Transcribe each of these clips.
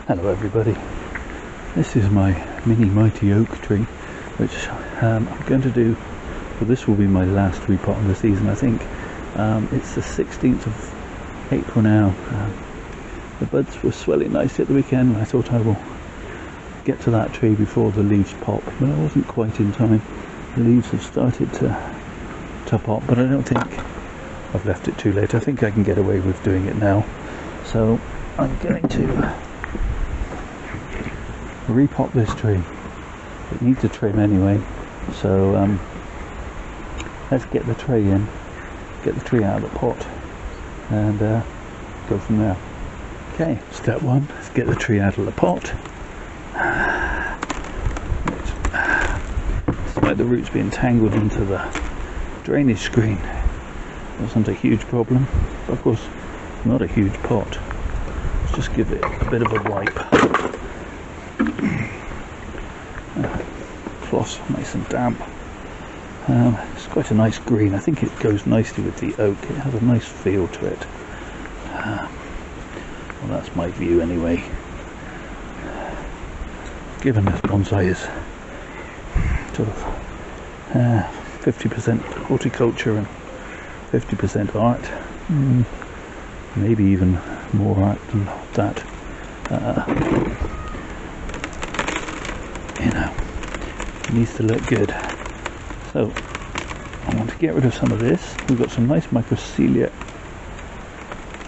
Hello everybody, this is my mini mighty oak tree which I'm going to do, well, this will be my last repot of the season I think. It's the 16th of April now. The buds were swelling nicely at the weekend and I thought I will get to that tree before the leaves pop, but I wasn't quite in time. The leaves have started to pop, but I don't think I've left it too late. I think I can get away with doing it now. So I'm going to repot this tree. It needs a trim anyway, so let's get the tray in, get the tree out of the pot and go from there. Okay, step one, let's get the tree out of the pot. Despite the roots being tangled into the drainage screen, wasn't a huge problem, but of course not a huge pot. Let's just give it a bit of a wipe. Floss nice and damp. It's quite a nice green. I think it goes nicely with the oak. It has a nice feel to it. Well, that's my view anyway. Given this bonsai is sort of 50% horticulture and 50% art, maybe even more art than that. You know, it needs to look good. So I want to get rid of some of this. We've got some nice microcelia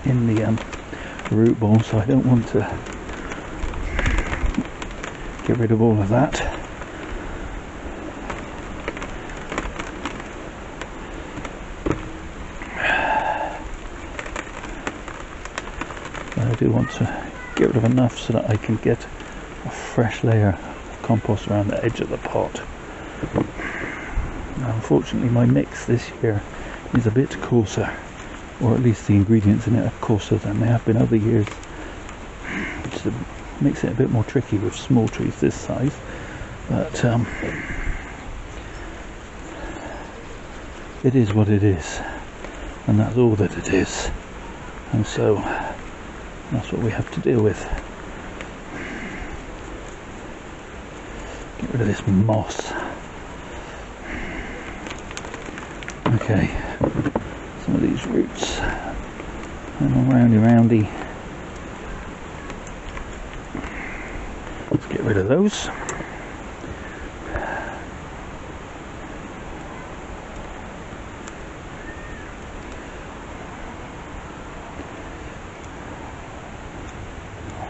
in the root ball, so I don't want to get rid of all of that. But I do want to get rid of enough so that I can get a fresh layer of compost around the edge of the pot. Now, unfortunately my mix this year is a bit coarser, or at least the ingredients in it are coarser than they have been other years, which makes it a bit more tricky with small trees this size, but it is what it is, and that's all that it is, and so that's what we have to deal with. Get rid of this moss. Okay, some of these roots and roundy. Let's get rid of those.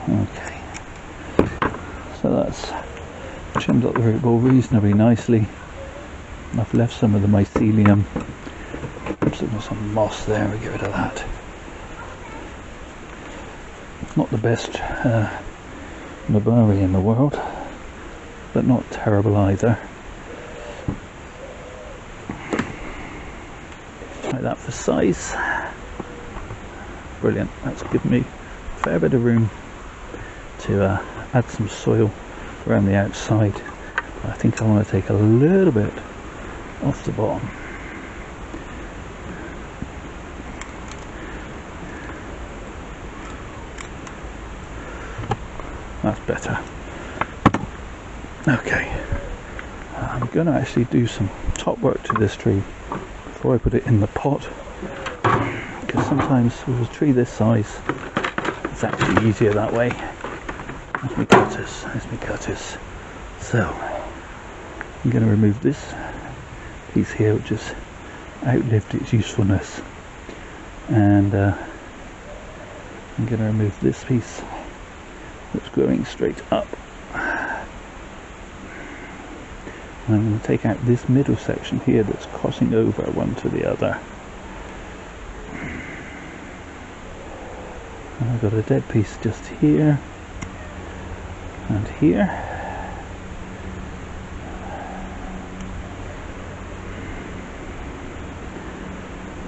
Okay, so that's trimmed up the root ball reasonably nicely. I've left some of the mycelium, some moss there, we get rid of that. Not the best nabari in the world, but not terrible either. Like that for size. Brilliant, that's given me a fair bit of room to add some soil around the outside. I think I want to take a little bit off the bottom. That's better. Okay, I'm going to actually do some top work to this tree before I put it in the pot, because sometimes with a tree this size it's actually easier that way. There's my cutters. So I'm going to remove this piece here which has outlived its usefulness, and I'm going to remove this piece that's growing straight up, and I'm going to take out this middle section here that's crossing over one to the other, and I've got a dead piece just here and here.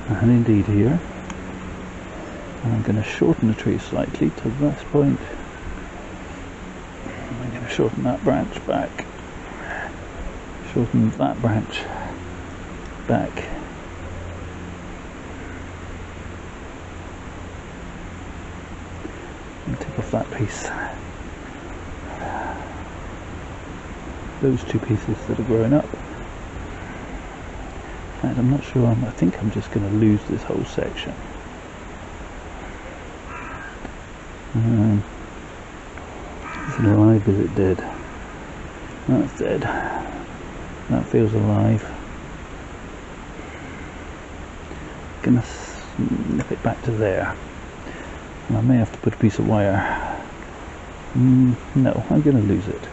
And indeed here. And I'm going to shorten the tree slightly to this point. I'm going to shorten that branch back. Shorten that branch back. And take off that piece. those two pieces that are growing up. And I'm not sure, I think I'm just going to lose this whole section. Is it alive? Is it dead? That's dead. That feels alive. Gonna snip it back to there. And I may have to put a piece of wire. No, I'm gonna lose it.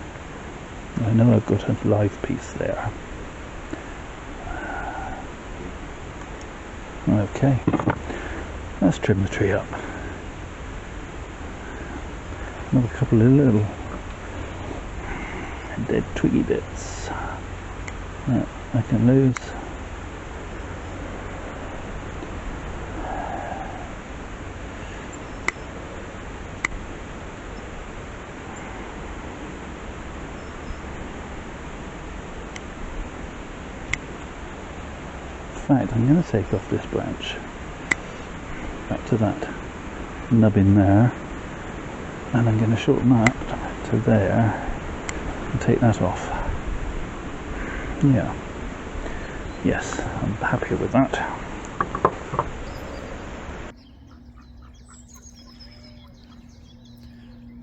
I know I've got a live piece there. Okay, let's trim the tree up. Another couple of little dead twiggy bits that I can lose. In fact, I'm going to take off this branch back to that nub in there, and I'm going to shorten that to there and take that off. Yeah, yes, I'm happy with that.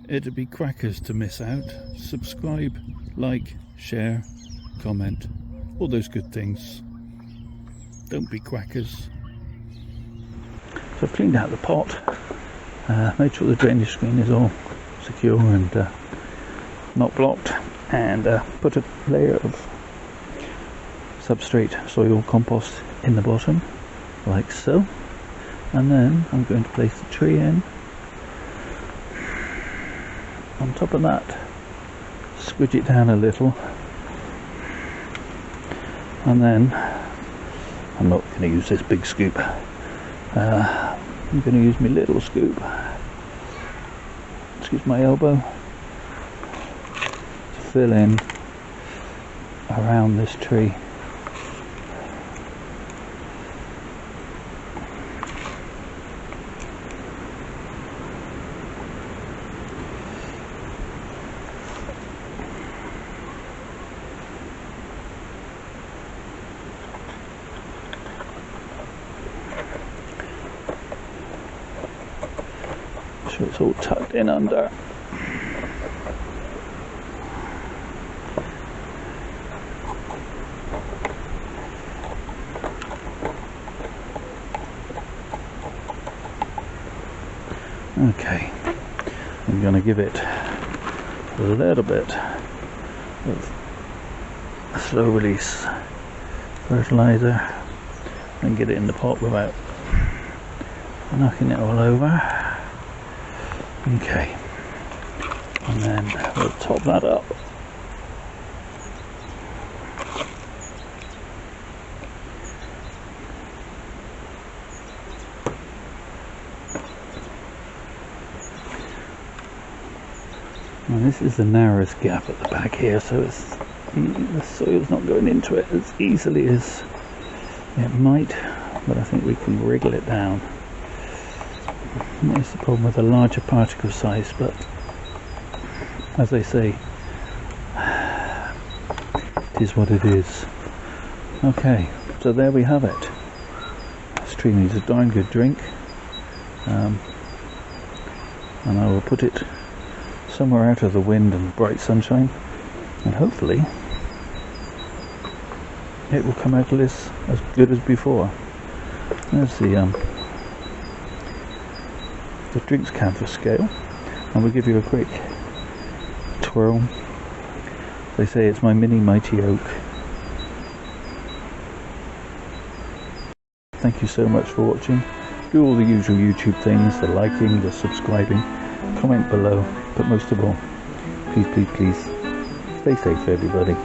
It'd be crackers to miss out. Subscribe, like, share, comment, all those good things. Don't be crackers. So I've cleaned out the pot, made sure the drainage screen is all secure and not blocked, and put a layer of substrate soil compost in the bottom, like so. And then I'm going to place the tree in. On top of that, squidge it down a little, and then I'm not going to use this big scoop. I'm going to use my little scoop. Excuse my elbow. To fill in around this tree. So it's all tucked in under. Okay, I'm going to give it a little bit of slow release fertilizer and get it in the pot without knocking it all over. Okay, and then we'll top that up. And this is the narrowest gap at the back here, so it's, the soil's not going into it as easily as it might, but I think we can wriggle it down. That's the problem with a larger particle size, but as I say, it is what it is. Okay, so there we have it. This tree needs a darn good drink, and I will put it somewhere out of the wind and bright sunshine, and hopefully it will come out of this as good as before. There's the drinks canvas scale, and we'll give you a quick twirl. They say it's my mini mighty oak. Thank you so much for watching. Do all the usual YouTube things, the liking, the subscribing, comment below, but most of all, please stay safe everybody.